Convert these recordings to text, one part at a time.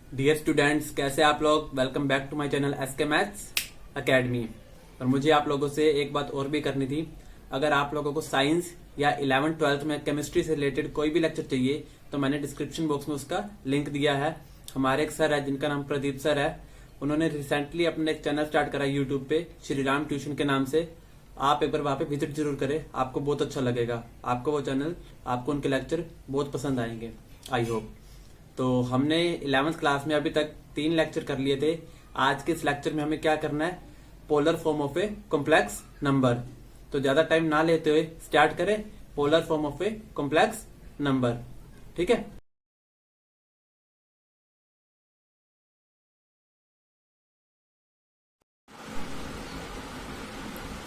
Dear students, कैसे आप लोग। Welcome back to my channel SK maths academy. और मुझे आप लोगों से एक बात और भी करनी थी। अगर आप लोगों को साइंस या 11th-12th में केमिस्ट्री से रिलेटेड कोई भी लेक्चर चाहिए तो मैंने डिस्क्रिप्शन बॉक्स में उसका लिंक दिया है। हमारे एक सर है जिनका नाम प्रदीप सर है। उन्होंने रिसेंटली अपने एक चैनल स्टार्ट करा यूट्यूब पे, श्री राम ट्यूशन के नाम से। आप एक बार वहां पे विजिट जरूर करें, आपको बहुत अच्छा लगेगा। आपको वो चैनल, आपको उनके लेक्चर बहुत पसंद आएंगे, आई होप। तो हमने 11th क्लास में अभी तक 3 लेक्चर कर लिए थे। आज के इस लेक्चर में हमें क्या करना है, polar form of a complex number. तो ज्यादा टाइम ना लेते हुए स्टार्ट करें, polar form of a complex number. ठीक है।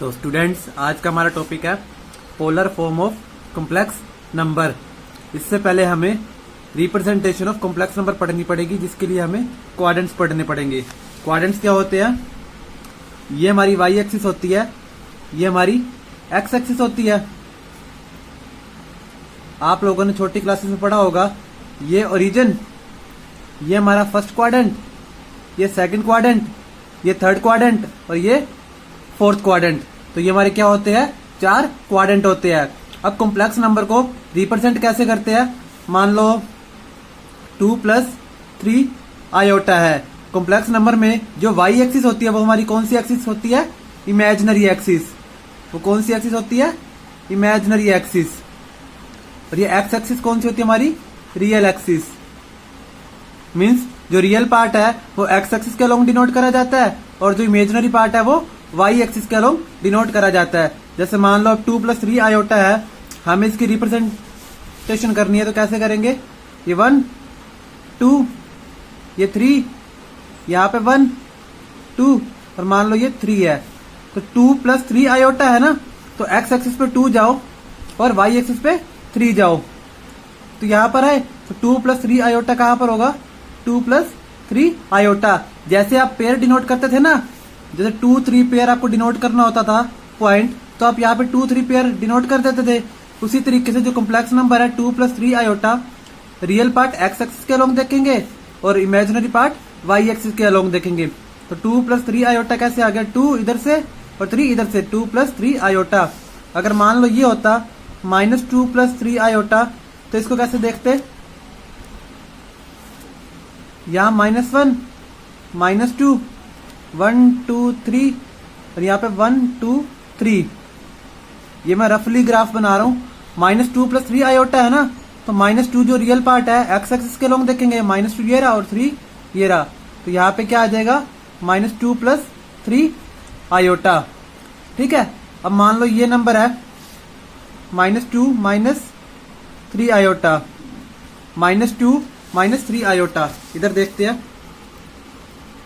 तो स्टूडेंट्स, आज का हमारा टॉपिक है polar form of complex number. इससे पहले हमें रिप्रेजेंटेशन ऑफ कॉम्प्लेक्स नंबर पढ़नी पड़ेगी, जिसके लिए हमें क्वाड्रेंट्स पढ़ने पड़ेंगे। क्वाड्रेंट्स क्या होते हैं? ये हमारी वाई एक्सिस होती है, ये हमारी एक्स एक्सिस होती है। आप लोगों ने छोटी क्लासेस में पढ़ा होगा, ये ओरिजिन, ये हमारा फर्स्ट क्वाड्रेंट, ये सेकंड क्वाड्रेंट, ये थर्ड क्वाड्रेंट और ये फोर्थ क्वाड्रेंट। तो ये हमारे क्या होते हैं? 4 क्वाड्रेंट होते हैं। अब कॉम्प्लेक्स नंबर को रिप्रेजेंट कैसे करते हैं? मान लो 2 + 3 आयोटा है। कॉम्प्लेक्स नंबर में जो वाई एक्सिस होती है वो हमारी कौन सी एक्सिस होती है? Imaginary axis. वो कौन सी एक्सिस होती है? Imaginary axis. और ये एक्स एक्सिस कौन सी होती है? हमारी रियल एक्सिस। मीन्स जो रियल पार्ट है वो एक्स एक्सिस के अलोंग डिनोट करा जाता है और जो इमेजिनरी पार्ट है वो वाई एक्सिस के अलोंग डिनोट करा जाता है। जैसे मान लो अब 2 + 3 आयोटा है, हमें इसकी रिप्रेजेंटेशन करनी है तो कैसे करेंगे? ये 1 2, ये 3, यहाँ पे 1 2 और मान लो ये 3 है। तो 2 + 3 आयोटा है ना, तो एक्स एक्सिस पे 2 जाओ और वाई एक्सिस पे 3 जाओ। तो यहाँ पर है, तो 2 + 3 आयोटा कहाँ पर होगा? 2 + 3 आयोटा। जैसे आप पेयर डिनोट करते थे ना, जैसे 2 3 पेयर आपको डिनोट करना होता था पॉइंट, तो आप यहाँ पे 2 3 पेयर डिनोट कर देते थे। उसी तरीके से जो कॉम्प्लेक्स नंबर है 2 + 3 iota, real part x axis के अलोंग देखेंगे और इमेजिनरी पार्ट वाई एक्सिस के अलोंग देखेंगे। तो 2 + 3 आयोटा कैसे आ गया? 2 इधर से और 3 इधर से, 2 + 3 आयोटा। अगर मान लो ये होता -2 + 3 आयोटा, तो इसको कैसे देखते? यहाँ -1 -2 1 2 3 और यहाँ पे 1 2 3। ये मैं रफली ग्राफ बना रहा हूँ। -2 + 3 आयोटा है ना, तो -2 जो रियल पार्ट है एक्स एक्सिस के लोग देखेंगे, -2 ये रहा और 3 ये रहा। तो यहाँ पे क्या आ जाएगा? -2 + 3 आयोटा। ठीक है। अब मान लो ये नंबर है -2 - 3 आयोटा, -2 - 3 आयोटा। इधर देखते हैं,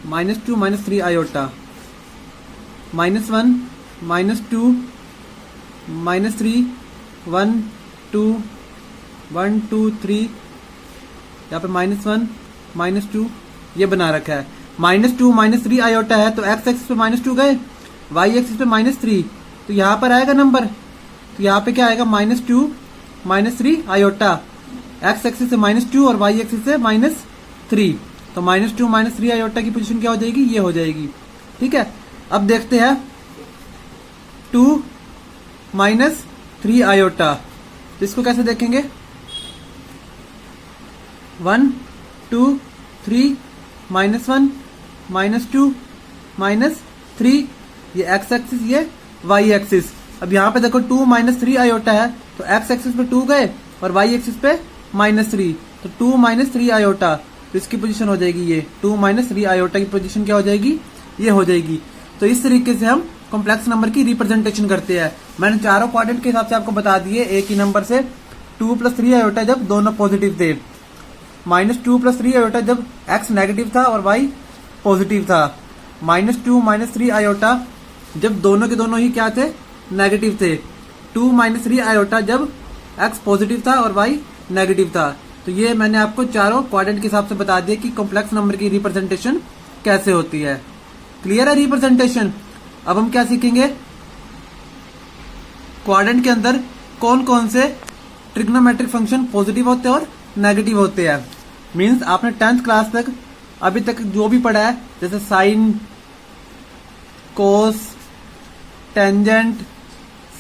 -2 - 3 आयोटा, -1 - 2 -3 1 2 1 2 3, यहाँ पे -1 -2 ये बना रखा है। -2 - 3 आयोटा है, तो एक्स एक्सिस पे -2 गए, वाई एक्सिस पे -3, तो यहाँ पर आएगा नंबर। तो यहाँ पे क्या आएगा? -2 - 3 आयोटा। एक्स एक्सिस से -2 और वाई एक्सिस से -3, तो -2 - 3 आयोटा की पोजीशन क्या हो जाएगी? ये हो जाएगी। ठीक है। अब देखते हैं 2 - 3 आयोटा, तो इसको कैसे देखेंगे? 1 2 3 -1 -2 -3, ये एक्स एक्सिस, ये वाई एक्सिस। अब यहाँ पे देखो 2 - 3 आयोटा है, तो एक्स एक्सिस पे 2 गए और वाई एक्सिस पे -3, तो 2 - 3 आयोटा। तो इसकी पोजीशन हो जाएगी ये 2 - 3 आयोटा की पोजीशन क्या हो जाएगी? ये हो जाएगी। तो इस तरीके से हम कॉम्प्लेक्स नंबर की रिप्रेजेंटेशन करते हैं। मैंने चारों क्वाड्रेंट के हिसाब से आपको बता दिए एक ही नंबर से। 2 + 3 आयोटा जब दोनों पॉजिटिव थे, -2 + 3 आयोटा जब एक्स नेगेटिव था और वाई पॉजिटिव था, -2 - 3 आयोटा जब दोनों के दोनों ही क्या थे? नेगेटिव थे, 2 - 3 आयोटा जब एक्स पॉजिटिव था और वाई नेगेटिव था। तो ये मैंने आपको चारों क्वाड्रेंट के हिसाब से बता दिया कि कॉम्प्लेक्स नंबर की रिप्रेजेंटेशन कैसे होती है। क्लियर है रिप्रेजेंटेशन? अब हम क्या सीखेंगे? क्वाड्रेंट के अंदर कौन कौन से ट्रिग्नोमेट्रिक फंक्शन पॉजिटिव होते हैं और नेगेटिव होते हैं। मींस आपने 10th क्लास तक अभी तक जो भी पढ़ा है, जैसे sine, cos, tangent,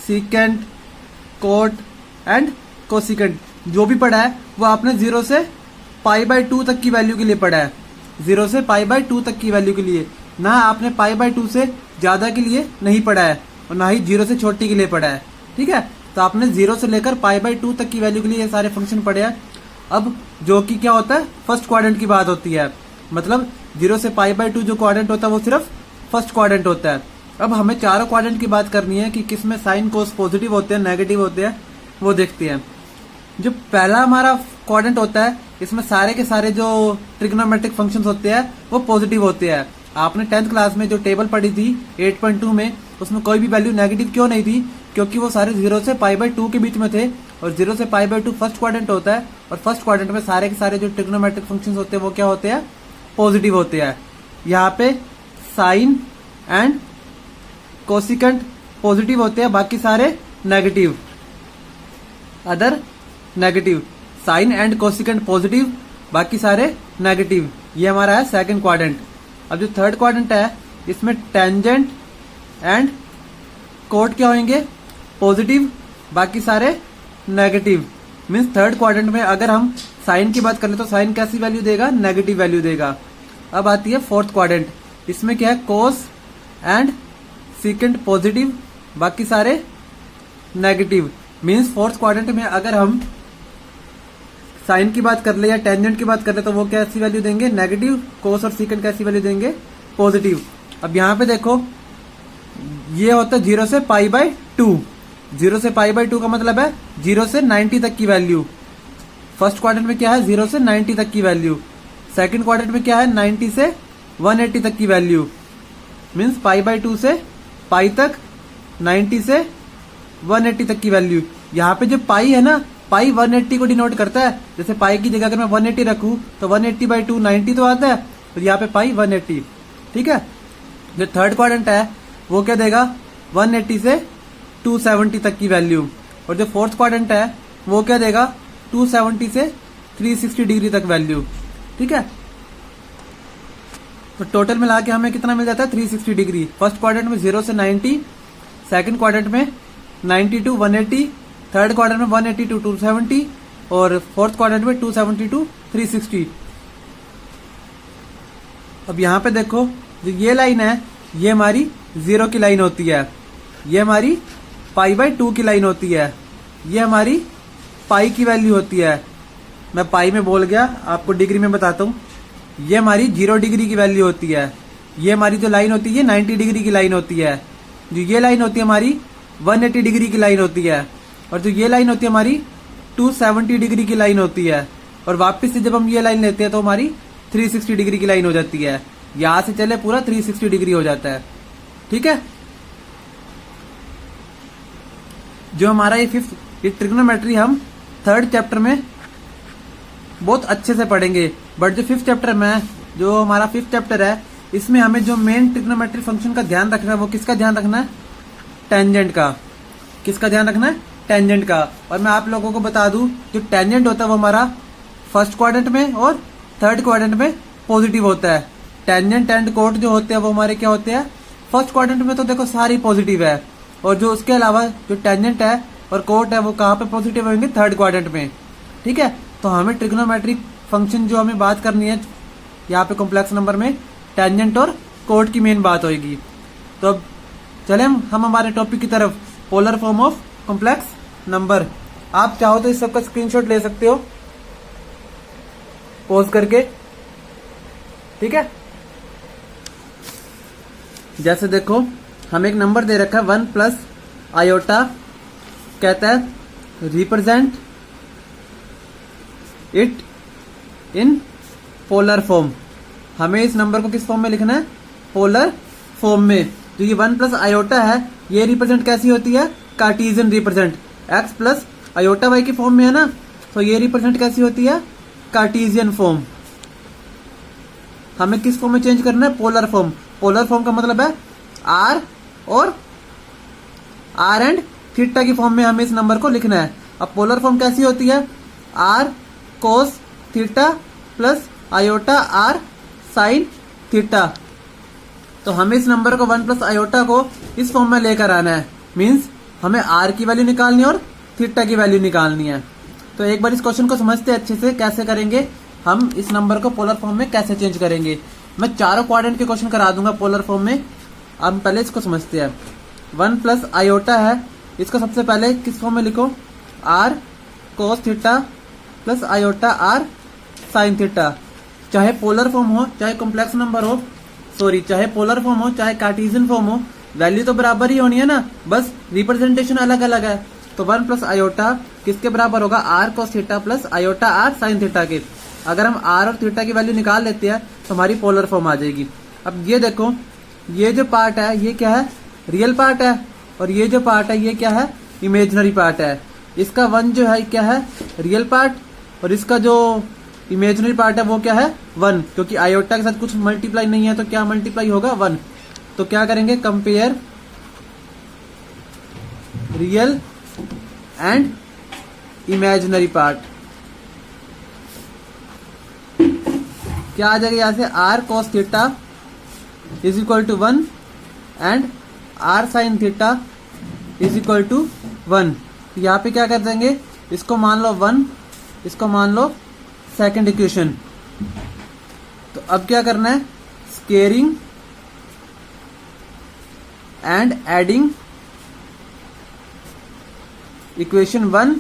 secant, cot and cosecant, जो भी पढ़ा है वो आपने 0 से π/2 तक की वैल्यू के लिए पढ़ा है। 0 से π/2 तक की वैल्यू के लिए, ना आपने π/2 से ज्यादा के लिए नहीं पढ़ा है और ना ही 0 से छोटी के लिए पढ़ा है। ठीक है, तो आपने 0 से लेकर π/2 तक की वैल्यू के लिए ये सारे फंक्शन पढ़े हैं। अब जो कि क्या होता है, फर्स्ट क्वाड्रेंट की बात होती है, मतलब 0 से π/2 जो क्वाड्रेंट होता है वो सिर्फ फर्स्ट क्वाड्रेंट होता है। अब हमें चारों क्वाड्रेंट की बात करनी है कि किसमें साइन कोस पॉजिटिव होते हैं, नेगेटिव होते हैं, वो देखते हैं। जो पहला हमारा क्वाड्रेंट होता है, इसमें सारे के सारे जो ट्रिग्नोमेट्रिक फंक्शंस होते हैं वो पॉजिटिव होते हैं। आपने 10th क्लास में जो टेबल पढ़ी थी 8.2 में, उसमें कोई भी वैल्यू नेगेटिव क्यों नहीं थी, क्योंकि वो सारे 0 से π/2 के बीच में थे और 0 से π/2 फर्स्ट क्वाड्रेंट होता है और फर्स्ट क्वाड्रेंट में सारे के सारे जो ट्रिग्नोमेट्रिक फंक्शंस होते हैं वो क्या होते हैं, पॉजिटिव होते हैं। यहाँ पे साइन एंड कोसिकेंट पॉजिटिव होते हैं, बाकी सारे negative, other negative. Sine and cosecant positive, बाकी सारे नेगेटिव। ये हमारा है सेकंड क्वाड्रेंट। अब जो थर्ड क्वाड्रेंट है, इसमें टेंजेंट एंड कोट क्या होंगे, पॉजिटिव, बाकी सारे नेगेटिव। मीन्स थर्ड क्वाड्रेंट में अगर हम साइन की बात करें तो साइन कैसी वैल्यू देगा, नेगेटिव वैल्यू देगा। अब आती है फोर्थ क्वाड्रेंट, इसमें क्या है, कोस एंड सीकेंट पॉजिटिव, बाकी सारे नेगेटिव। मीन्स फोर्थ क्वाड्रेंट में अगर हम साइन की बात कर ले या टेंजेंट की बात कर ले तो वो कैसी वैल्यू देंगे, नेगेटिव। कोस और सीकेंट कैसी वैल्यू देंगे, पॉजिटिव। अब यहाँ पे देखो, ये होता है 0 से π/2। 0 से π/2 का मतलब है 0 से 90 तक की वैल्यू। फर्स्ट क्वाड्रेंट में क्या है, 0 से 90 तक की वैल्यू। सेकंड क्वाड्रेंट में क्या है, 90 से 180 तक की वैल्यू। मीन्स π/2 से पाई तक, 90 से 180 तक की वैल्यू। यहाँ पे जो पाई है ना, पाई 180 को डिनोट करता है। जैसे पाई की जगह अगर मैं 180 रखूं तो 180/2 90 तो आता है, तो यहाँ पे पाई 180। ठीक है, जो थर्ड क्वाड्रेंट है वो क्या देगा, 180 से 270 तक की वैल्यू। और जो फोर्थ क्वाड्रेंट है वो क्या देगा, 270 से 360 डिग्री तक वैल्यू। ठीक है, तो टोटल मिला के हमें कितना मिल जाता है, 360 डिग्री। फर्स्ट क्वाड्रेंट में 0 से 90, सेकंड क्वाड्रेंट में 90 to 180, थर्ड क्वाड्रेंट में 180 to 270 और फोर्थ क्वाड्रेंट में 270 to 360। अब यहाँ पे देखो, जो ये लाइन है ये हमारी 0 की लाइन होती है, ये हमारी π/2 की लाइन होती है, ये हमारी पाई की वैल्यू होती है। मैं पाई में बोल गया, आपको डिग्री में बताता हूँ। ये हमारी 0 डिग्री की वैल्यू होती है। ये हमारी जो लाइन होती है 90 डिग्री की लाइन होती है। जो ये लाइन होती है हमारी 180 डिग्री की लाइन होती है और जो ये लाइन होती है हमारी 270 डिग्री की लाइन होती है। और वापस से जब हम ये लाइन लेते हैं तो हमारी 360 डिग्री की लाइन हो जाती है। यहां से चले पूरा 360 डिग्री हो जाता है। ठीक है, जो हमारा ये ट्रिग्नोमेट्री हम थर्ड चैप्टर में बहुत अच्छे से पढ़ेंगे। बट जो फिफ्थ चैप्टर में, जो हमारा फिफ्थ चैप्टर है, इसमें हमें जो मेन ट्रिग्नोमेट्री फंक्शन का ध्यान रखना है वो किसका ध्यान रखना है, टेंजेंट का। किसका ध्यान रखना है, टेंजेंट का। और मैं आप लोगों को बता दूं, जो टेंजेंट होता है वो हमारा फर्स्ट क्वाड्रेंट में और थर्ड क्वाड्रेंट में पॉजिटिव होता है। टेंजेंट एंड कोट जो होते हैं वो हमारे क्या होते हैं, फर्स्ट क्वाड्रेंट में तो देखो सारी पॉजिटिव है, और जो उसके अलावा जो टेंजेंट है और कोट है वो कहाँ पे पॉजिटिव होंगे, थर्ड क्वाड्रेंट में। ठीक है, तो हमें ट्रिग्नोमेट्रिक फंक्शन जो हमें बात करनी है यहाँ पे कॉम्प्लेक्स नंबर में, टेंजेंट और कोट की मेन बात होगी। तो अब चले हम हमारे टॉपिक की तरफ, polar form of complex number. आप चाहो तो इस सबका स्क्रीनशॉट ले सकते हो पॉज करके। ठीक है, जैसे देखो हम एक नंबर दे रखा है 1 प्लस आयोटा, कहता है represent it in polar form. हमें इस नंबर को किस फॉर्म में लिखना है, पोलर फॉर्म में। जो ये 1 प्लस आयोटा है ये रिप्रेजेंट कैसी होती है, Cartesian represent. x plus iota y की फॉर्म में है ना, तो ये रिप्रेजेंट कैसी होती है, कार्टेशियन फॉर्म। हमें किस फॉर्म में चेंज करना है, पोलर फॉर्म। पोलर फॉर्म का मतलब है r और r एंड थीटा की फॉर्म में हमें इस नंबर को लिखना है। अब पोलर फॉर्म कैसी होती है, r कोस theta plus iota r sine theta. तो हमें इस नंबर को 1 प्लस आयोटा को इस फॉर्म में लेकर आना है। मीन्स हमें आर की वैल्यू निकालनी है और थीटा की वैल्यू निकालनी है। तो एक बार इस क्वेश्चन को समझते हैं अच्छे से, कैसे करेंगे हम इस नंबर को पोलर फॉर्म में कैसे चेंज करेंगे। मैं चारों क्वाड्रेंट के क्वेश्चन करा दूंगा पोलर फॉर्म में। अब पहले इसको समझते हैं। 1 प्लस आयोटा है, इसको सबसे पहले किस फॉर्म में लिखो, R cos theta plus iota are sine theta. चाहे पोलर फॉर्म हो चाहे कॉम्प्लेक्स नंबर हो, सॉरी चाहे पोलर फॉर्म हो चाहे कार्टेशियन फॉर्म हो, वैल्यू तो बराबर ही होनी है ना, बस रिप्रेजेंटेशन अलग अलग है। तो 1 प्लस आयोटा किसके बराबर होगा, r cos theta plus iota are sine theta के। अगर हम आर और थीटा की वैल्यू निकाल लेते हैं तो हमारी पोलर फॉर्म आ जाएगी। अब ये देखो, ये जो पार्ट है ये क्या है, रियल पार्ट है, और ये जो पार्ट है ये क्या है, इमेजिनरी पार्ट है। इसका 1 जो है क्या है, रियल पार्ट, और इसका जो इमेजिनरी पार्ट है वो क्या है, 1, क्योंकि आयोटा के साथ कुछ मल्टीप्लाई नहीं है तो क्या मल्टीप्लाई होगा, 1। तो क्या करेंगे, compare real and imaginary part. क्या आ जाएगा यहां से, r cos theta is equal to 1 and r sine theta is equal to 1। यहाँ पे क्या कर देंगे, इसको मान लो 1, इसको मान लो सेकंड इक्वेशन। तो अब क्या करना है, squaring and adding equation 1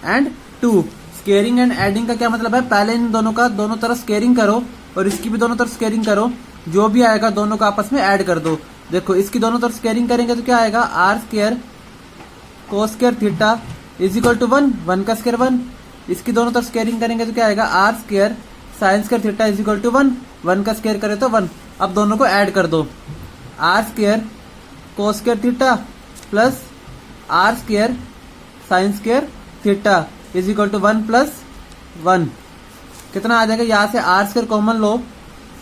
and 2। Squaring and adding का क्या मतलब है, पहले इन दोनों का दोनों तरफ स्केयरिंग करो और इसकी भी दोनों तरफ स्केयरिंग करो, जो भी आएगा दोनों को आपस में ऐड कर दो। देखो इसकी दोनों तरफ स्केयरिंग करेंगे तो क्या आएगा, r square cos square theta is equal to 1, 1 का स्केयर 1। इसकी दोनों तरफ स्केयरिंग करेंगे तो क्या आएगा, r square sine square theta is equal to 1, 1 का स्केयर करे तो 1। अब दोनों को ऐड कर दो, r square cos square theta plus r square sine square theta is equal to 1 plus 1। कितना आ जाएगा, यहां से आर स्केयर कॉमन लो,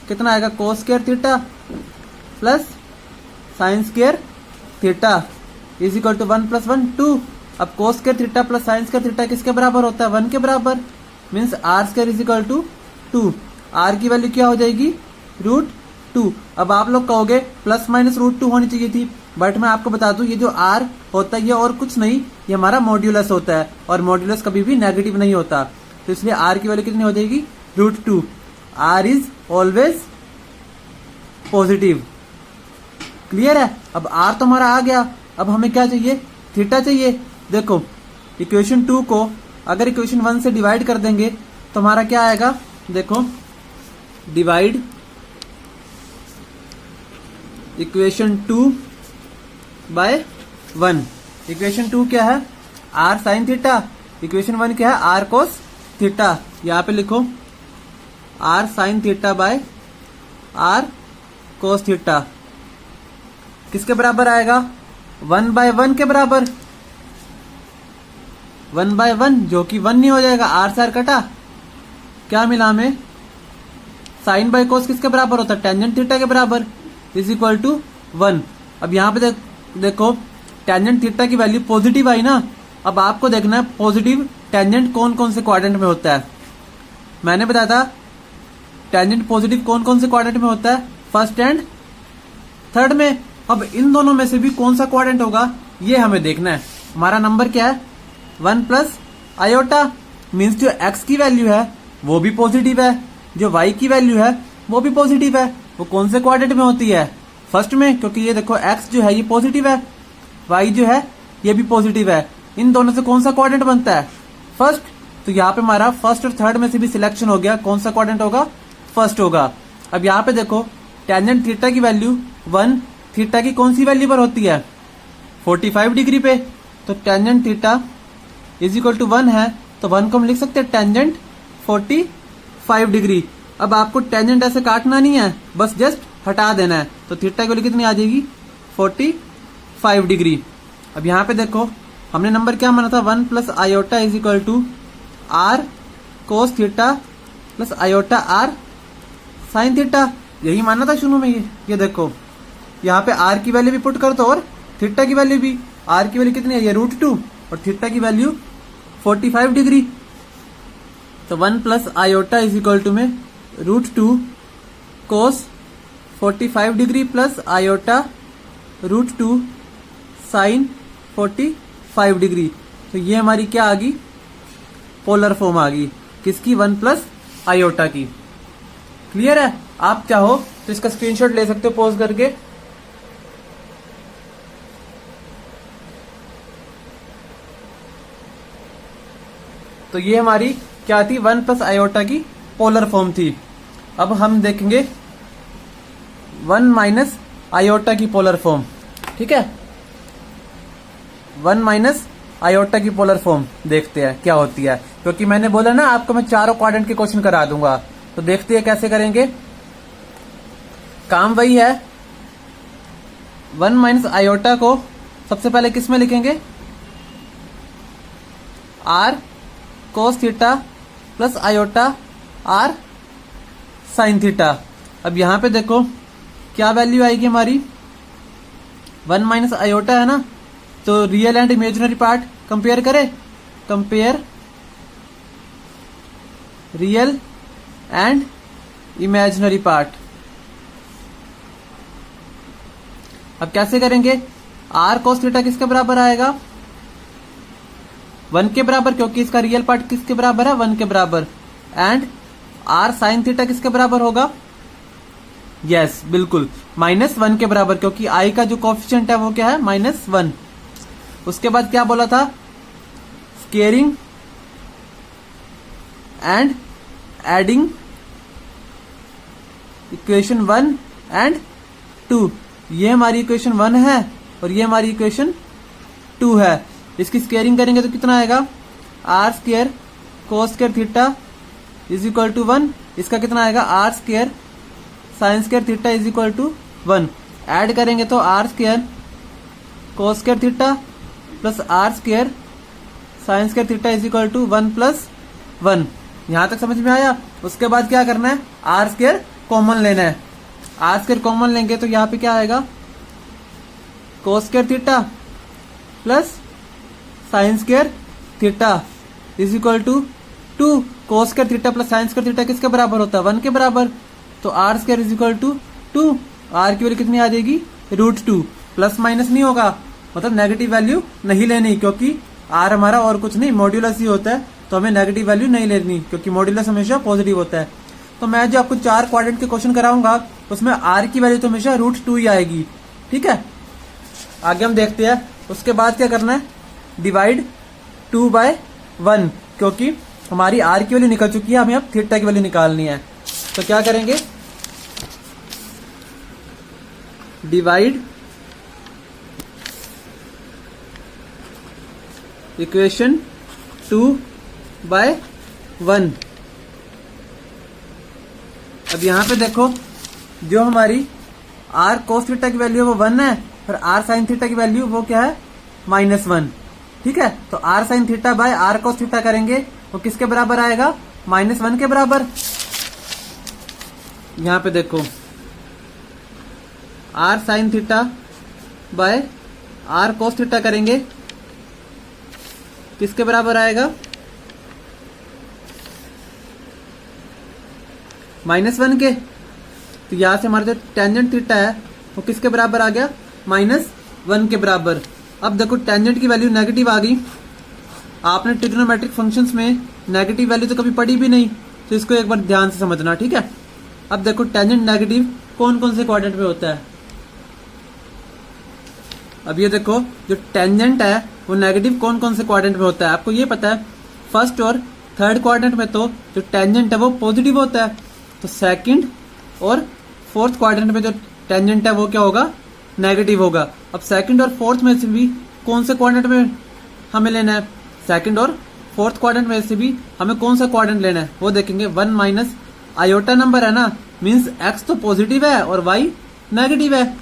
कितना आएगा, cos square theta plus sine square theta is equal to 1 plus 1 2। अब cos square theta plus sine square theta किसके बराबर होता है, 1 के बराबर। Means r square is equal to 2। R की वैल्यू क्या हो जाएगी, √2। अब आप लोग कहोगे प्लस माइनस √2 होनी चाहिए थी, बट मैं आपको बता दूं ये जो आर होता है ये और कुछ नहीं, ये हमारा मॉड्यूलस होता है, और मॉड्यूलस कभी भी नेगेटिव नहीं होता। तो इसलिए आर की वैल्यू कितनी हो जाएगी, √2। R is always positive. Clear है। अब आर तो हमारा आ गया, अब हमें क्या चाहिए, थीटा चाहिए। देखो इक्वेशन 2 को अगर इक्वेशन 1 से डिवाइड कर देंगे तो हमारा क्या आएगा, देखो डिवाइड इक्वेशन 2 बाय 1। इक्वेशन 2 क्या है, आर साइन थीटा, इक्वेशन 1 क्या है, आर कोस थीटा। यहां पे लिखो r sine theta by r cos theta किसके बराबर आएगा, 1/1 के बराबर। 1/1 जो कि 1 नहीं हो जाएगा, आर से आर कटा, क्या मिला हमें, साइन बाय कोस किसके बराबर होता है, टेंजेंट थीटा के बराबर इज इक्वल टू 1। अब यहाँ पे देखो टेंजेंट थीटा की वैल्यू पॉजिटिव आई ना। अब आपको देखना है पॉजिटिव टेंजेंट कौन कौन से क्वाड्रेंट में होता है। मैंने बताया था टेंजेंट पॉजिटिव कौन कौन से क्वाड्रेंट में होता है, फर्स्ट एंड थर्ड में। अब इन दोनों में से भी कौन सा क्वाड्रेंट होगा ये हमें देखना है। हमारा नंबर क्या है, 1 प्लस आयोटा। मीन्स जो x की वैल्यू है वो भी पॉजिटिव है, जो y की वैल्यू है वो भी पॉजिटिव है। वो कौन से क्वाड्रेंट में होती है, फर्स्ट में, क्योंकि ये देखो x जो है ये पॉजिटिव है, y जो है ये भी पॉजिटिव है। इन दोनों से कौन सा क्वाड्रेंट बनता है, फर्स्ट। तो यहाँ पे हमारा फर्स्ट और थर्ड में से भी सिलेक्शन हो गया, कौन सा क्वाड्रेंट होगा, फर्स्ट होगा। अब यहाँ पे देखो टेंजेंट थीटा की वैल्यू 1, थीटा की कौन सी वैल्यू पर होती है, 45 डिग्री पे। तो tangent theta is equal to 1 है, तो 1 को हम लिख सकते हैं टेंजेंट 45 डिग्री। अब आपको टेंजेंट ऐसे काटना नहीं है, बस जस्ट हटा देना है। तो थीटा की वैल्यू कितनी आ जाएगी, 45 डिग्री। अब यहाँ पे देखो हमने नंबर क्या माना था, 1 plus iota is equal to r cos theta plus iota are sine theta, यही माना था शुरू में। ये देखो यहाँ पे आर की वैल्यू भी पुट कर दो और थीटा की वैल्यू भी। आर की वैल्यू कितनी है, ये √2, और थीटा की वैल्यू 45 डिग्री। तो 1 plus iota is equal to में √2 cos 45 degree plus iota √2 sine 45 degree. तो ये हमारी क्या आ गई, पोलर फॉर्म आ गई किसकी, 1 प्लस आयोटा की। क्लियर है? आप चाहो तो इसका स्क्रीनशॉट ले सकते हो पॉज करके। तो ये हमारी क्या थी, 1 प्लस आयोटा की पोलर फॉर्म थी। अब हम देखेंगे 1 माइनस आयोटा की पोलर फॉर्म। ठीक है, 1 माइनस आयोटा की पोलर फॉर्म देखते हैं क्या होती है, क्योंकि मैंने बोला ना आपको मैं चारों क्वाड्रेंट के क्वेश्चन करा दूंगा। तो देखते हैं कैसे करेंगे। काम वही है, 1 माइनस आयोटा को सबसे पहले किस में लिखेंगे, r cos theta plus iota are sine theta. अब यहां पे देखो क्या वैल्यू आएगी हमारी, 1 माइनस आयोटा है ना, तो real and imaginary part compare करें, compare real and imaginary part. अब कैसे करेंगे, आर कोस थीटा किसके बराबर आएगा, 1 के बराबर, क्योंकि इसका रियल पार्ट किसके बराबर है, 1 के बराबर। एंड आर साइन थीटा किसके बराबर होगा, यस बिल्कुल -1 के बराबर, क्योंकि आई का जो कोफिशिएंट है वो क्या है, -1। उसके बाद क्या बोला था, squaring and adding equation 1 and 2। ये हमारी इक्वेशन 1 है और ये हमारी इक्वेशन 2 है। इसकी स्केयरिंग करेंगे तो कितना आएगा, r square cos square theta is equal to 1। इसका कितना आएगा, r square sine square theta is equal to 1। Add करेंगे तो r square cos square theta plus r square sine square theta is equal to 1 plus 1। यहां तक समझ में आया। उसके बाद क्या करना है, आर स्केयर कॉमन लेना है। आर स्केयर कॉमन लेंगे तो यहाँ पे क्या आएगा, cos square theta plus sine square theta is equal to 2। Cos square theta plus sine square theta किसके बराबर होता है, 1 के बराबर। तो r square is equal to 2। R की वैल्यू कितनी आ जाएगी, √2। प्लस माइनस नहीं होगा, मतलब नेगेटिव वैल्यू नहीं लेनी, क्योंकि आर हमारा और कुछ नहीं मॉड्यूलस ही होता है, तो हमें नेगेटिव वैल्यू नहीं लेनी, क्योंकि मॉड्यूलस हमेशा पॉजिटिव होता है। तो मैं जो आपको 4 क्वाड्रेंट के क्वेश्चन कराऊंगा उसमें आर की वैल्यू तो हमेशा √2 ही आएगी। ठीक है, आगे हम देखते हैं। उसके बाद क्या करना है, डिवाइड 2/1, क्योंकि हमारी आर की वैल्यू निकल चुकी है, हमें अब थीटा की वैल्यू निकालनी है। तो क्या करेंगे, डिवाइड इक्वेशन 2/1। अब यहां पे देखो जो हमारी आर कोस थीटा की वैल्यू है वो 1 है और आर साइन थीटा की वैल्यू वो क्या है, -1। ठीक है, तो r sine theta by r cos theta करेंगे वो किसके बराबर आएगा, -1 के बराबर। यहां पे देखो r sine theta by r cos theta करेंगे किसके बराबर आएगा, -1 के। तो यहां से हमारा जो टेंजेंट थीटा है वो किसके बराबर आ गया, -1 के बराबर। अब देखो टेंजेंट की वैल्यू नेगेटिव आ गई। आपने ट्रिग्नोमेट्रिक फंक्शंस में नेगेटिव वैल्यू तो कभी पढ़ी भी नहीं, तो इसको एक बार ध्यान से समझना। ठीक है, अब देखो टेंजेंट नेगेटिव कौन कौन से क्वाड्रेंट में होता है। अब ये देखो जो टेंजेंट है वो नेगेटिव कौन कौन से क्वाड्रेंट में होता है, आपको ये पता है। फर्स्ट और थर्ड क्वाड्रेंट में तो जो टेंजेंट है वो पॉजिटिव होता है, तो सेकंड और फोर्थ क्वाड्रेंट में जो टेंजेंट है वो क्या होगा, नेगेटिव होगा। अब सेकंड और फोर्थ में से भी कौन से क्वाड्रेंट में हमें लेना है, सेकंड और फोर्थ क्वाड्रेंट में से भी हमें कौन सा क्वाड्रेंट लेना है वो देखेंगे। 1 माइनस आयोटा नंबर है ना, मीन्स एक्स तो पॉजिटिव है और वाई नेगेटिव है।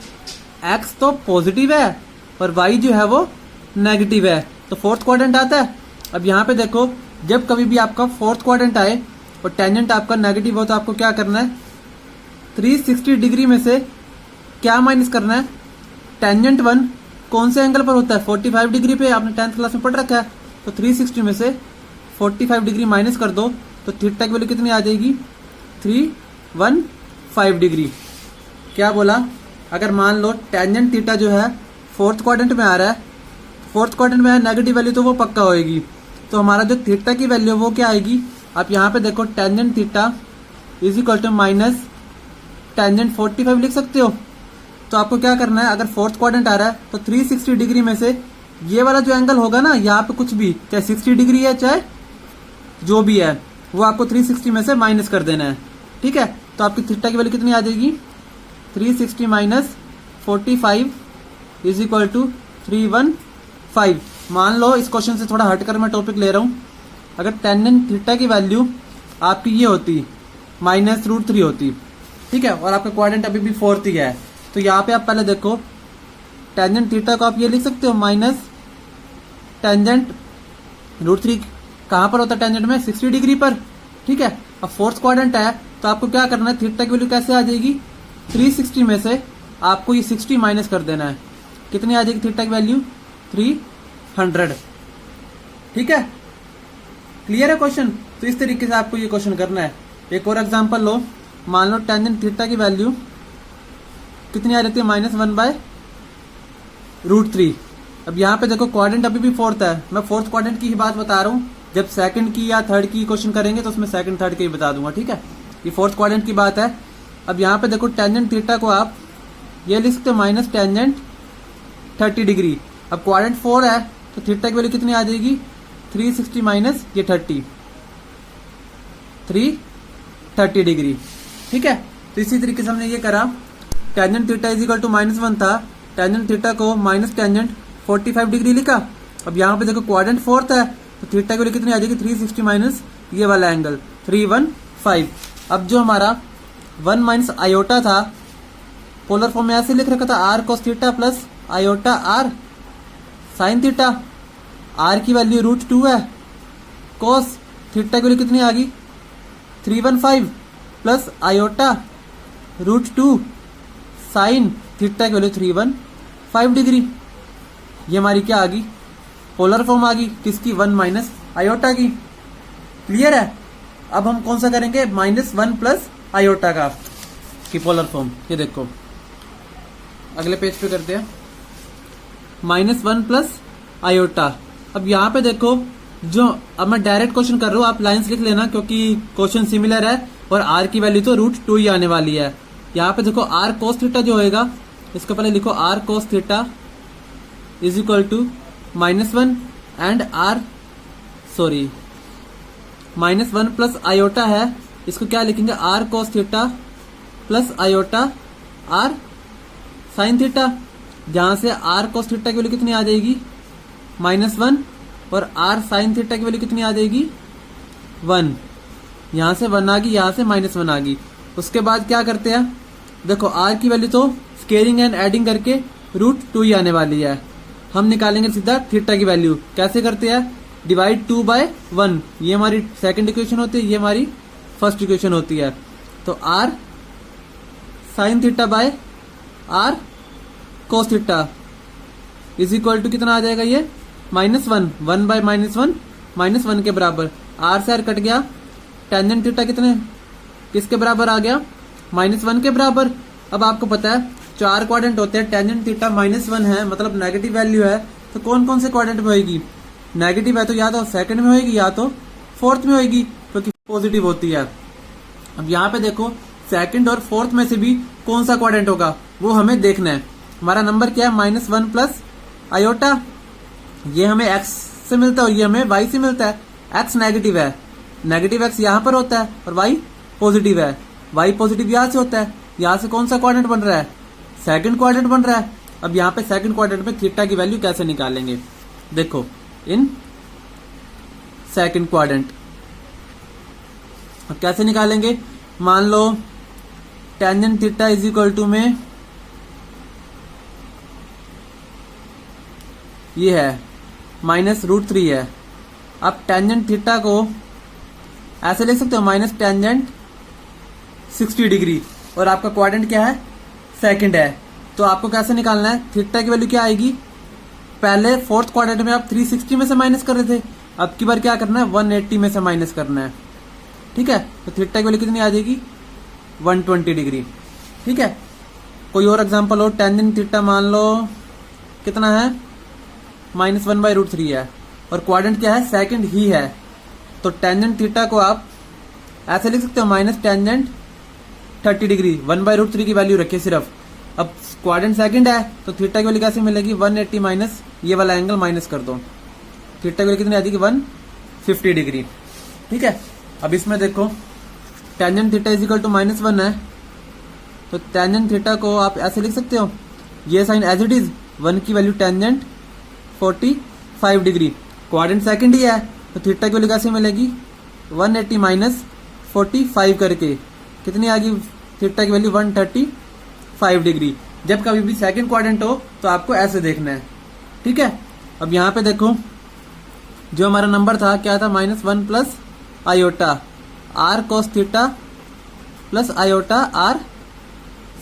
एक्स तो पॉजिटिव है और वाई जो है वो नेगेटिव है, तो फोर्थ क्वाड्रेंट आता है। अब यहाँ पे देखो जब कभी भी आपका फोर्थ क्वाड्रेंट आए और टेंजेंट आपका नेगेटिव हो तो आपको क्या करना है, 360 डिग्री में से क्या माइनस करना है, टेंजेंट 1 कौन से एंगल पर होता है, 45 डिग्री पे, आपने 10th क्लास में पढ़ रखा है। तो 360 में से 45 डिग्री माइनस कर दो तो थीटा की वैल्यू कितनी आ जाएगी, 5 डिग्री। क्या बोला, अगर मान लो टेंजेंट थीटा जो है फोर्थ क्वाड्रेंट में आ रहा है, फोर्थ क्वाड्रेंट में है नेगेटिव वैल्यू तो वो पक्का होएगी। तो हमारा जो थीटा की वैल्यू वो क्या आएगी, आप यहाँ पे देखो tangent theta is equal to minus tangent 45 लिख सकते हो। तो आपको क्या करना है, अगर फोर्थ क्वाड्रेंट आ रहा है तो 360 डिग्री में से ये वाला जो एंगल होगा ना यहाँ पे कुछ भी, चाहे 60 डिग्री है चाहे जो भी है, वो आपको 360 में से माइनस कर देना है। ठीक है, तो आपकी थीटा की वैल्यू कितनी आ जाएगी, 360 माइनस 45 इज इक्वल टू 315। मान लो इस क्वेश्चन से थोड़ा हटकर मैं टॉपिक ले रहा हूं, अगर टेंजेंट थीटा की वैल्यू आपकी ये होती -√3 होती, ठीक है, और आपका क्वाड्रेंट अभी भी फोर्थ ही है, तो यहाँ पे आप पहले देखो टेंजेंट थीटा को आप ये लिख सकते हो माइनस टेंजेंट √3 कहाँ पर होता है टेंजेंट में, 60 डिग्री पर। ठीक है, अब फोर्थ क्वाड्रेंट है तो आपको क्या करना है, थीटा की वैल्यू कैसे आ जाएगी, 360 में से आपको ये 60 माइनस कर देना है। कितनी आ जाएगी थीटा की वैल्यू, 300। ठीक है, क्लियर है क्वेश्चन। तो इस तरीके से आपको ये क्वेश्चन करना है। एक और एग्जांपल लो, मान लो टेंजेंट थीटा की वैल्यू कितनी आ जाती है, -1/√3। अब यहाँ पे देखो क्वाड्रेंट अभी भी फोर्थ है, मैं फोर्थ क्वाड्रेंट की ही बात बता रहा हूँ। जब सेकंड की या थर्ड की क्वेश्चन करेंगे तो उसमें सेकंड थर्ड के ही बता दूंगा। ठीक है, ये फोर्थ क्वाड्रेंट की बात है। अब यहाँ पे देखो टेंजेंट थीटा को आप ये लिख सकते हो माइनस टेंजेंट 30 डिग्री। अब क्वाड्रेंट 4 है तो थीटा की वैल्यू कितनी आ जाएगी, 360 माइनस ये 330 डिग्री। ठीक है, तो इसी तरीके से हमने ये करा, tangent theta is equal to -1 था, टेंजेंट थीटा को माइनस टेंजेंट 45 डिग्री लिखा। अब यहाँ पे देखो क्वाड्रेंट फोर्थ है तो थीटा की वैल्यू कितनी आ जाएगी, 360 माइनस ये वाला एंगल 315। अब जो हमारा 1 माइनस आयोटा था, पोलर फॉर्म में ऐसे लिख रखा था r cos theta plus iota r sine theta. r की वैल्यू √2 है, cos थीटा की वैल्यू कितनी आ गई, 315 प्लस आयोटा √2 साइन थीटा की वैल्यू 315 डिग्री। ये हमारी क्या आ गई, पोलर फॉर्म आ गई किसकी, 1 माइनस आयोटा की। क्लियर है। अब हम कौन सा करेंगे, -1 प्लस आयोटा का की पोलर फॉर्म। ये देखो अगले पेज पे करते हैं, -1 प्लस आयोटा। अब यहाँ पे देखो जो, अब मैं डायरेक्ट क्वेश्चन कर रहा हूँ, आप लाइंस लिख लेना क्योंकि क्वेश्चन सिमिलर है और r की वैल्यू तो √2 ही आने वाली है। यहाँ पे देखो r cos थीटा जो होएगा, इसको पहले लिखो r cos theta is equal to -1 and -1 plus iota है, इसको क्या लिखेंगे, r cos theta plus iota r sine theta. जहां से r cos थीटा की वैल्यू कितनी आ जाएगी, -1 और r साइन थीटा की वैल्यू कितनी आ जाएगी, 1। यहां से 1 आ गई, यहां से -1 आ गई। उसके बाद क्या करते हैं, देखो r की वैल्यू तो स्केलिंग एंड एडिंग करके √2 ही आने वाली है। हम निकालेंगे सीधा थीटा की वैल्यू, कैसे करते हैं, डिवाइड 2/1। ये हमारी सेकंड इक्वेशन होती है, ये हमारी फर्स्ट इक्वेशन होती है। तो r sine theta by r cos theta is equal to कितना आ जाएगा, ये -1, 1/-1 -1 के बराबर। r से r कट गया, टेंजेंट थीटा कितने किसके बराबर आ गया, -1 के बराबर। अब आपको पता है 4 क्वाड्रेंट होते हैं, टेंजेंट थीटा -1 है मतलब नेगेटिव वैल्यू है, तो कौन कौन से क्वाड्रेंट में होगी, नेगेटिव है तो या तो सेकंड में होगी या तो फोर्थ में होगी, क्योंकि पॉजिटिव होती है। अब यहाँ पे देखो सेकंड और फोर्थ में से भी कौन सा क्वाड्रेंट होगा वो हमें देखना है। हमारा नंबर क्या है, -1 प्लस आयोटा। ये हमें x से मिलता है और ये हमें y से मिलता है। x नेगेटिव है, नेगेटिव x यहाँ पर होता है और y पॉजिटिव है, y पॉजिटिव यहाँ से होता है। यहाँ से कौन सा क्वाड्रेंट बन रहा है, सेकंड क्वाड्रेंट बन रहा है। अब यहाँ पे सेकंड क्वाड्रेंट में थीटा की वैल्यू कैसे निकालेंगे, देखो इन सेकंड क्वाड्रेंट अब कैसे निकालेंगे, मान लो tangent theta is equal to में ये है -√3 है। अब टेंजेंट थीटा को ऐसे लिख सकते हो, माइनस टेंजेंट 60 डिग्री, और आपका क्वाड्रेंट क्या है, सेकंड है। तो आपको कैसे निकालना है, थीटा की वैल्यू क्या आएगी, पहले फोर्थ क्वाड्रेंट में आप 360 में से माइनस कर रहे थे, अब की बार क्या करना है, 180 में से माइनस करना है। ठीक है, तो थीटा की वैल्यू कितनी आ जाएगी, 120 डिग्री। ठीक है, कोई और एग्जांपल हो, टेंजेंट थीटा मान लो कितना है, -1/√3 है और क्वाड्रेंट क्या है, सेकंड ही है, तो टेंजेंट थीटा को आप ऐसे लिख सकते हो माइनस टेंजेंट 30 डिग्री, 1/√3 की वैल्यू रखिए सिर्फ। अब क्वाड्रेंट सेकंड है तो थीटा की वैल्यू कैसे मिलेगी, 180 माइनस ये वाला एंगल माइनस कर दो, थीटा की वैल्यू कितनी आ जाएगी, 150 डिग्री। ठीक है, अब इसमें देखो tangent theta is equal to -1 है, तो टेंजेंट थीटा को आप ऐसे लिख सकते हो, ये साइन एज इट इज, 1 की value tangent 45 degree, quadrant second ही है तो थीटा की वैल्यू कैसे मिलेगी, 180 माइनस 45 करके कितनी आ गई, थीटा की वैल्यू 135 डिग्री। जब कभी भी सेकंड क्वाड्रेंट हो तो आपको ऐसे देखना है। ठीक है, अब यहाँ पे देखो जो हमारा नंबर था क्या था, -1 plus iota r cos theta plus iota are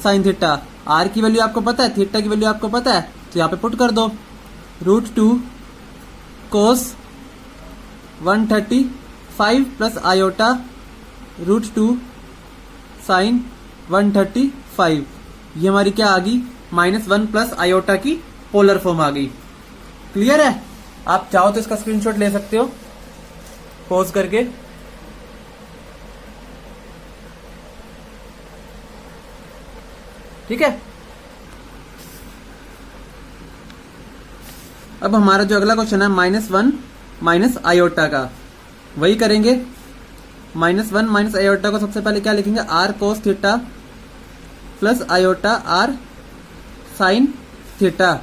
sine theta. R की वैल्यू आपको पता है, थीटा की वैल्यू आपको पता है, तो यहाँ पे पुट कर दो, √2 कोस 135 प्लस आयोटा √2 साइन 135। ये हमारी क्या आ गई, -1 प्लस आयोटा की पोलर फॉर्म आ गई। क्लियर है, आप चाहो तो इसका स्क्रीनशॉट ले सकते हो पॉज करके। ठीक है, अब हमारा जो अगला क्वेश्चन है -1 माइनस आयोटा का, वही करेंगे। -1 माइनस आयोटा को सबसे पहले क्या लिखेंगे, r cos theta plus iota are sine theta.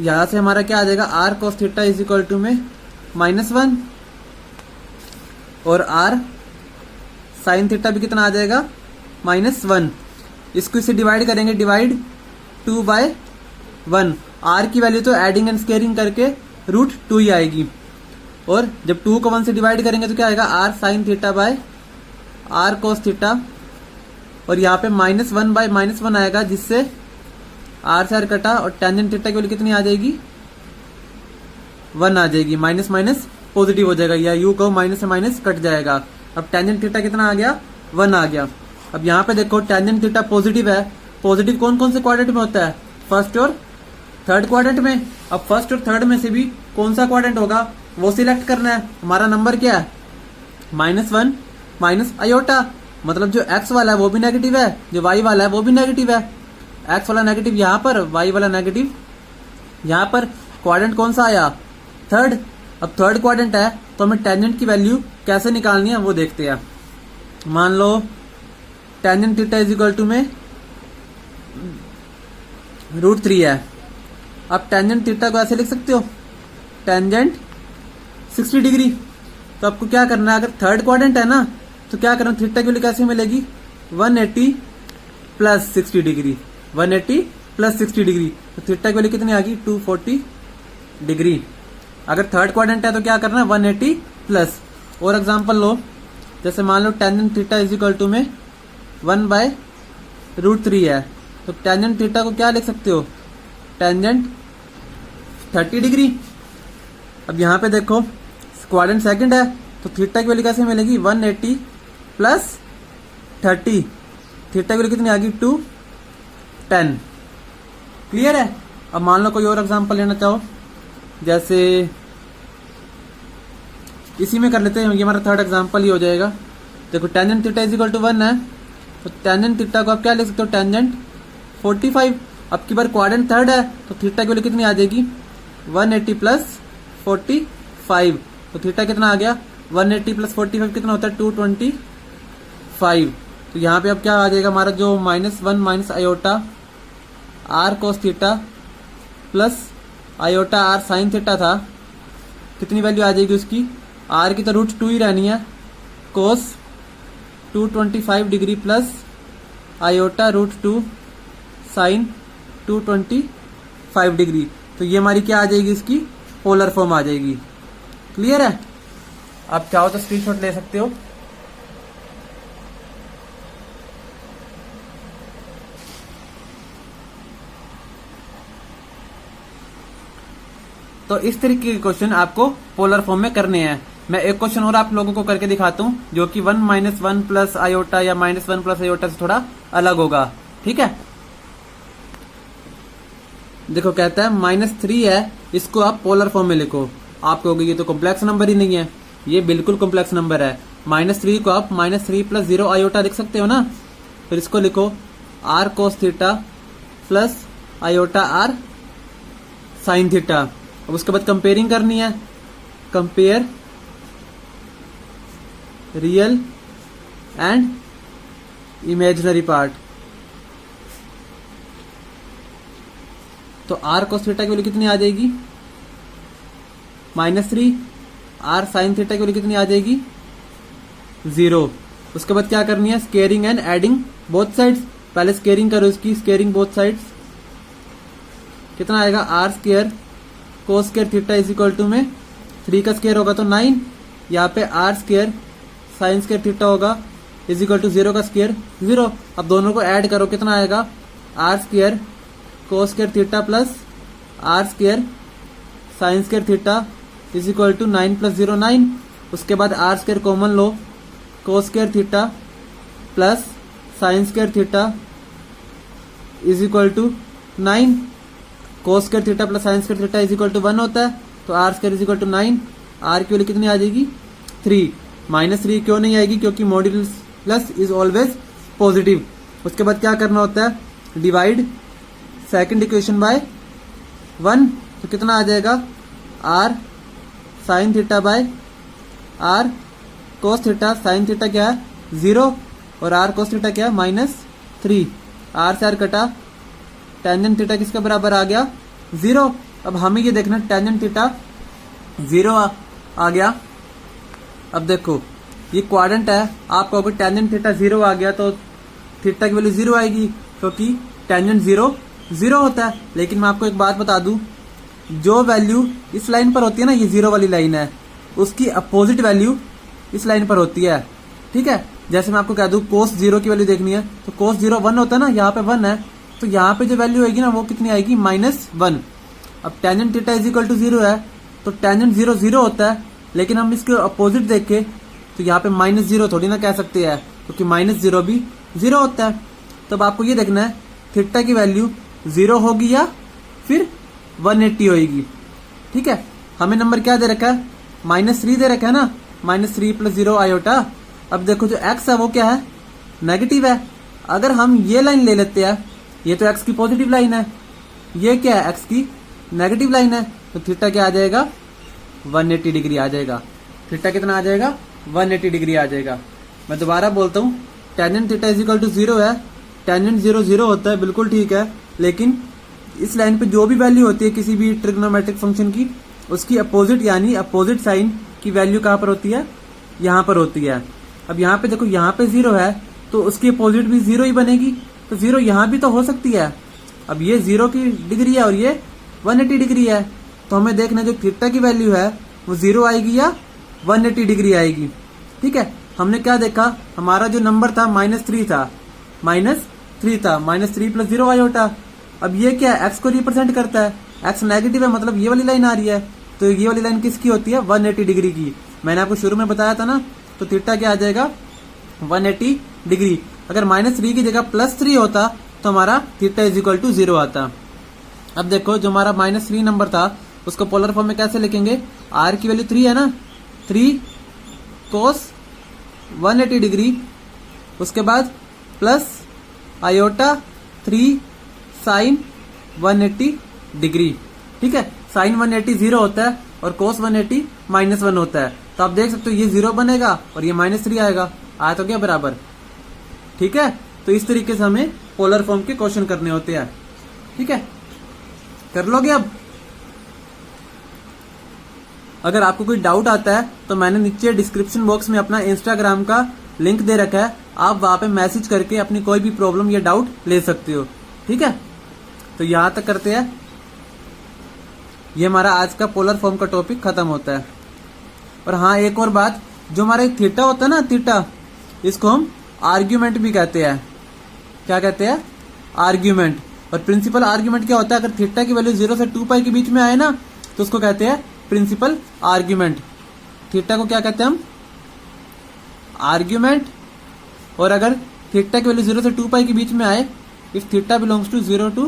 यहां से हमारा क्या आ जाएगा, r cos theta is equal to में -1 और आर साइन थीटा भी कितना आ जाएगा, -1। इसको इससे डिवाइड करेंगे, डिवाइड 2/1। आर की वैल्यू तो एडिंग एंड स्केयरिंग करके √2 ही आएगी, और जब 2 को 1 से डिवाइड करेंगे तो क्या आएगा, r sine theta by r cos theta, और यहाँ पे -1/-1 आएगा, जिससे आर से आर कटा और टेंजेंट थीटा की वैल्यू कितनी आ जाएगी, 1 आ जाएगी, माइनस माइनस पॉजिटिव हो जाएगा, या यू को माइनस से माइनस कट जाएगा। अब टेंजेंट थीटा कितना आ गया, 1 आ गया। अब यहाँ पे देखो टेंजेंट थीटा पॉजिटिव है, पॉजिटिव कौन कौन से क्वाड्रेंट में होता है, फर्स्ट और थर्ड क्वाड्रेंट में। अब फर्स्ट और थर्ड में से भी कौन सा क्वाड्रेंट होगा वो सिलेक्ट करना है। हमारा नंबर क्या है, -1 माइनस आयोटा, मतलब जो x वाला है वो भी नेगेटिव है, जो y वाला है वो भी नेगेटिव है। x वाला नेगेटिव यहाँ पर, y वाला नेगेटिव यहाँ पर। क्वाड्रेंट कौन सा आया, थर्ड। अब थर्ड क्वाड्रेंट है तो हमें टेंजेंट की वैल्यू कैसे निकालनी है वो देखते हैं। मान लो tangent theta is equal to में √3 है। अब टेंजेंट थीटा को ऐसे लिख सकते हो, टेंजेंट 60 डिग्री। तो आपको क्या करना है, अगर थर्ड क्वाड्रेंट है ना तो क्या करना, थीटा की वैल्यू कैसे मिलेगी, 180 प्लस 60 डिग्री, 180 प्लस 60 डिग्री। तो थीटा की वैल्यू कितनी आ गई, 240 डिग्री। अगर थर्ड क्वाड्रेंट है तो क्या करना है, 180 प्लस। और एग्जांपल लो, जैसे मान लो tangent theta is equal to में 1/√3 है, तो टेंजेंट थीटा को क्या लिख सकते हो, टेंजेंट 30 डिग्री। अब यहाँ पे देखो क्वाड्रेंट सेकंड है तो थीटा की वैल्यू कैसे मिलेगी, 180 प्लस 30, थीटा की वैल्यू कितनी आ गई, 210। क्लियर है। अब मान लो कोई और एग्जांपल लेना चाहो, जैसे इसी में कर लेते हैं, ये हमारा थर्ड एग्जांपल ही हो जाएगा। देखो tangent theta is equal to 1 है, तो टेंजेंट थीटा को आप क्या लिख सकते हो, टेंजेंट 45। अब की बार क्वाड्रेंट थर्ड है तो थीटा की वैल्यू कितनी आ जाएगी, 180 प्लस 45। तो थीटा कितना आ गया, 180 प्लस 45 कितना होता है, 225। तो यहाँ पे अब क्या आ जाएगा हमारा, जो -1 minus iota r cos theta plus iota are sine theta था, कितनी वैल्यू आ जाएगी उसकी, आर की तो √2 ही रहनी है, cos 225 degree plus iota √2 sine 225 degree. तो ये हमारी क्या आ जाएगी, इसकी पोलर फॉर्म आ जाएगी। क्लियर है। आप चाहो तो स्क्रीनशॉट ले सकते हो। तो इस तरीके के क्वेश्चन आपको पोलर फॉर्म में करने हैं। मैं एक क्वेश्चन और आप लोगों को करके दिखाता हूं जो कि 1 - 1 प्लस आयोटा या -1 प्लस आयोटा से थोड़ा अलग होगा। ठीक है, देखो कहता है -3 है, इसको आप पोलर फॉर्म में लिखो। आप कहोगे ये तो कॉम्प्लेक्स नंबर ही नहीं है, ये बिल्कुल कॉम्प्लेक्स नंबर है। -3 को आप -3 + 0 आयोटा लिख सकते हो ना। फिर इसको लिखो r cos theta plus iota r sin theta. अब उसके बाद कंपेयरिंग करनी है, compare real and imaginary part. तो r cos थीटा की वैल्यू कितनी आ जाएगी -3, r sin थीटा की वैल्यू कितनी आ जाएगी 0। उसके बाद क्या करनी है, squaring and adding both sides. पहले स्केयरिंग करो इसकी, स्केयरिंग बोथ साइड्स कितना आएगा r square cos square theta is equal to में 3 का स्केयर होगा तो 9, यहाँ पे r square sin square theta होगा इज इक्वल टू 0 का स्केयर 0। अब दोनों को ऐड करो, कितना आएगा r square cos square theta plus r square sin square theta is equal to 9 + 0 9। उसके बाद r स्केयर कॉमन लो, cos square theta plus sin square theta is equal to 9। cos square theta plus sin square theta is equal to 1 होता है, तो r square is equal to 9। r की value कितनी आ जाएगी 3। -3 क्यों नहीं आएगी, क्योंकि modulus plus is always positive. उसके बाद क्या करना होता है, डिवाइड सेकंड इक्वेशन बाय 1, तो कितना आ जाएगा r sin theta by r cos theta. sin theta क्या है 0 और r cos थीटा क्या है -3। r से r कटा, टेंजेंट थीटा किसके बराबर आ गया 0। अब हमें ये देखना टेंजेंट थीटा 0 आ गया। अब देखो ये क्वाड्रेंट है, आप कहोगे टेंजेंट थीटा 0 आ गया तो थीटा की वैल्यू 0 आएगी, क्योंकि टेंजेंट 0 होता है। लेकिन मैं आपको एक बात बता दूं, जो वैल्यू इस लाइन पर होती है ना, ये 0 वाली लाइन है, उसकी अपोजिट वैल्यू इस लाइन पर होती है। ठीक है, जैसे मैं आपको कह दूं cos 0 की वैल्यू देखनी है तो cos 0 1 होता है ना, यहाँ पे 1 है, तो यहाँ पे जो वैल्यू आएगी ना वो कितनी आएगी -1। अब tangent theta is equal to 0 है, तो टेंजेंट 0 0 होता है, लेकिन हम इसके अपोजिट देखे तो यहाँ पे -0 थोड़ी ना कह सकते हैं, क्योंकि -0 भी 0 होता है। तब आपको ये देखना है थीटा की वैल्यू 0 होगी या फिर 180 होगी। ठीक है, हमें नंबर क्या दे रखा है -3 दे रखा है ना, -3 + 0 आयोटा। अब देखो जो x है वो क्या है नेगेटिव है। अगर हम ये लाइन ले लेते हैं, ये तो x की पॉजिटिव लाइन है, ये क्या है x की नेगेटिव लाइन है, तो थीटा क्या आ जाएगा 180 डिग्री आ जाएगा। थीटा कितना आ जाएगा 180 डिग्री आ जाएगा। मैं दोबारा बोलता हूँ, tangent theta is equal to 0 है, टेंजेंट 0 0 होता है, बिल्कुल ठीक है, लेकिन इस लाइन पे जो भी वैल्यू होती है किसी भी ट्रिग्नोमेट्रिक फंक्शन की, उसकी अपोजिट यानी अपोजिट साइन की वैल्यू कहाँ पर होती है, यहाँ पर होती है। अब यहाँ पे देखो, यहाँ पे 0 है तो उसकी अपोजिट भी 0 ही बनेगी, तो 0 यहाँ भी तो हो सकती है। अब ये 0 की डिग्री है और ये 180 डिग्री है, तो हमें देखना जो थीटा की वैल्यू है वो 0 आएगी या 180 डिग्री आएगी। ठीक है, हमने क्या देखा, हमारा जो नंबर था -3 था, -3 + 0 आयोटा। अब ये क्या है, x को रिप्रेजेंट करता है, x नेगेटिव है, मतलब ये वाली लाइन आ रही है, तो ये वाली लाइन किसकी होती है 180 डिग्री की। मैंने आपको शुरू में बताया था ना, तो थीटा क्या आ जाएगा 180 डिग्री। अगर -3 की जगह +3 होता तो हमारा थीटा इज इक्वल टू 0 आता। अब देखो जो हमारा -3 नंबर था उसको पोलर फॉर्म में कैसे लिखेंगे, r की वैल्यू 3 है ना, 3 cos 180 डिग्री, उसके बाद प्लस आयोटा 3 sin 180 डिग्री। ठीक है, sin 180 0 होता है और cos 180 -1 होता है, तो आप देख सकते हो ये 0 बनेगा और ये -3 आएगा, आया तो क्या बराबर। ठीक है, तो इस तरीके से हमें पोलर फॉर्म के क्वेश्चन करने होते हैं। ठीक है, कर लोगे। अब अगर आपको कोई डाउट आता है तो मैंने नीचे डिस्क्रिप्शन बॉक्स में अपना इंस्टाग्राम का लिंक दे रखा है, आप वहां पे मैसेज करके अपनी कोई भी प्रॉब्लम या डाउट ले सकते हो। ठीक है, तो यहां तक करते हैं, ये हमारा आज का पोलर फॉर्म का टॉपिक खत्म होता है। और हाँ, एक और बात, जो हमारा थीटा होता है ना, थीटा, इसको हम आर्ग्यूमेंट भी कहते हैं। क्या कहते हैं, आर्ग्यूमेंट। और प्रिंसिपल आर्ग्यूमेंट क्या होता है, अगर थीटा की वैल्यू 0 से 2π के बीच में आए ना तो उसको कहते हैं प्रिंसिपल आर्ग्यूमेंट। थीटा को क्या कहते हैं हम, आर्ग्यूमेंट। और अगर थीटा की वैल्यू 0 से 2 पाई के बीच में आए, if theta belongs to 0 to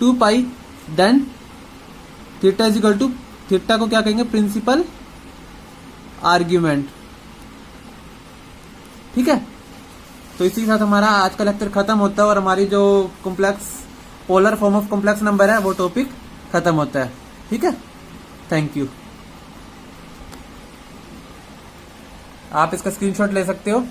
2 pi, then theta is equal to, theta को क्या कहेंगे, प्रिंसिपल आर्ग्यूमेंट। ठीक है, तो इसी के साथ हमारा आज का लेक्चर खत्म होता है और हमारी जो complex polar form of complex number है वो टॉपिक खत्म होता है। ठीक है, थैंक यू। आप इसका स्क्रीनशॉट ले सकते हो।